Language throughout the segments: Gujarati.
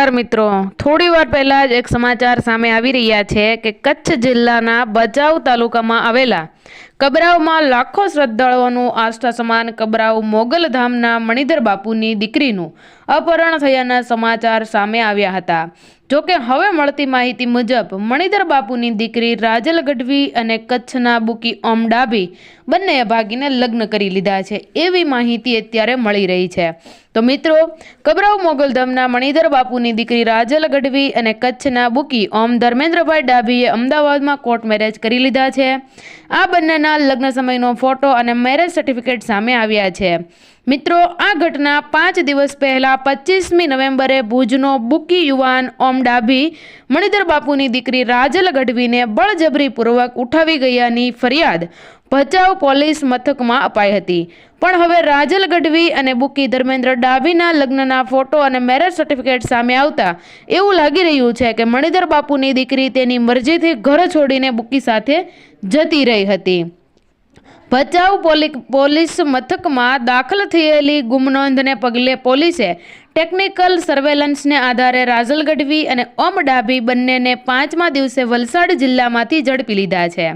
મિત્રો, થોડી વાર પહેલા જ એક સમાચાર સામે આવી રહ્યા છે કે કચ્છ જિલ્લાના ભચાઉ તાલુકામાં આવેલા કબરાવમાં લાખો શ્રદ્ધાળુઓનું આસ્થા સમાન કબરાવ મોગલધામના મણિધર બાપુની દીકરીનું અપહરણ થયાના સમાચાર સામે આવ્યા હતા। જોકે હવે મળતી માહિતી મુજબ મણિધર બાપુની દીકરી રાજલ ગઢવી અને કચ્છના બુકી ઓમ ડાભી બંનેએ ભાગીને લગ્ન કરી લીધા છે એવી માહિતી અત્યારે મળી રહી છે। તો મિત્રો, કબરાવ મોગલધામના મણિધર બાપુની દીકરી રાજલ ગઢવી અને કચ્છના બુકી ઓમ ધર્મેન્દ્રભાઈ ડાભીએ અમદાવાદમાં કોર્ટ મેરેજ કરી લીધા છે। આ બંનેના લગ્ન સમયનો ફોટો અને મેરેજ સર્ટિફિકેટ સામે આવ્યા છે। મિત્રો, આ ઘટના 5 દિવસ પહેલા 25મી નવેમ્બરે ભુજનો બુકી યુવાન ઓમ ડાભી મણિધર બાપુની દીકરી રાજલ ગઢવીને બળજબરીપૂર્વક ઉઠાવી ગયાની ફરિયાદ ભચાઉ પોલીસ મથકમાં અપાઈ હતી। પણ હવે રાજલ ગઢવી અને બુકી ધર્મેન્દ્ર ડાભીના લગ્નના ફોટો અને મેરેજ સર્ટિફિકેટ સામે આવતા એવું લાગી રહ્યું છે કે મણિધર બાપુની દીકરી તેની મરજીથી ઘર છોડીને બુકી સાથે જતી રહી હતી। ભચાઉ પોલીસ મથકમાં દાખલ થયેલી ગુમનોંધને પગલે પોલીસે ટેકનિકલ સર્વેલન્સને આધારે રાજલ ગઢવી અને ઓમ ડાભી બંનેને 5મા દિવસે વલસાડ જિલ્લામાંથી ઝડપી લીધા છે।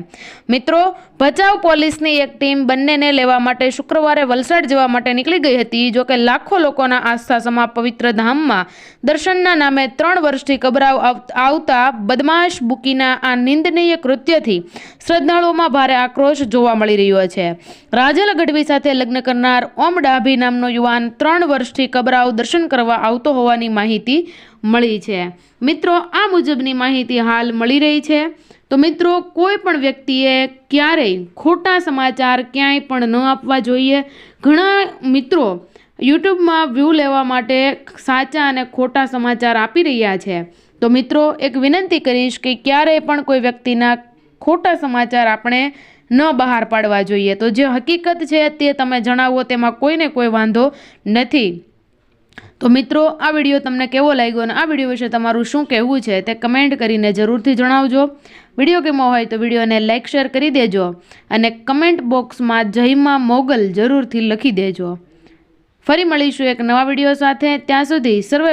મિત્રો, ભચાઉ પોલીસની એક ટીમ બંનેને લેવા માટે શુક્રવારે વલસાડ જવા માટે નીકળી ગઈ હતી। જોકે લાખો લોકોના આસ્થા સમા પવિત્ર ધામમાં દર્શનના નામે 3 વર્ષથી કબરાવ આવતા બદમાશ બુકીના આ નિંદનીય કૃત્યથી શ્રદ્ધાળુઓમાં ભારે આક્રોશ જોવા મળી રહ્યો છે। રાજલ ગઢવી સાથે લગ્ન કરનાર ઓમ ડાભી નામનો યુવાન 3 વર્ષથી કબરાવ દર્શન કરવા આવતો હોવાની માહિતી મળી છે। મિત્રો, આ મુજબની માહિતી હાલ મળી રહી છે। તો મિત્રો, કોઈ પણ વ્યક્તિએ ક્યારેય ખોટા સમાચાર ક્યાંય પણ ન આપવા જોઈએ। ઘણા મિત્રો યુટ્યુબમાં વ્યૂ લેવા માટે સાચા અને ખોટા સમાચાર આપી રહ્યા છે। તો મિત્રો, એક વિનંતી કરીશ કે ક્યારેય પણ કોઈ વ્યક્તિના ખોટા સમાચાર આપણે ન બહાર પાડવા જોઈએ। તો જે હકીકત છે તે તમે જણાવો, તેમાં કોઈને કોઈ વાંધો નથી। તો મિત્રો, આ વિડીયો તમને કેવો લાગ્યો અને આ વિડીયો વિશે તમારું શું કહેવું છે તે કમેન્ટ કરીને જરૂરથી જણાવજો। વિડીયો ગમ્યો હોય તો વિડીયોને લાઇક શેર કરી દેજો અને કમેન્ટ બોક્સમાં જય માં મોગલ જરૂરથી લખી દેજો। ફરી મળીશું એક નવા વિડીયો સાથે। ત્યાં સુધી સર્વે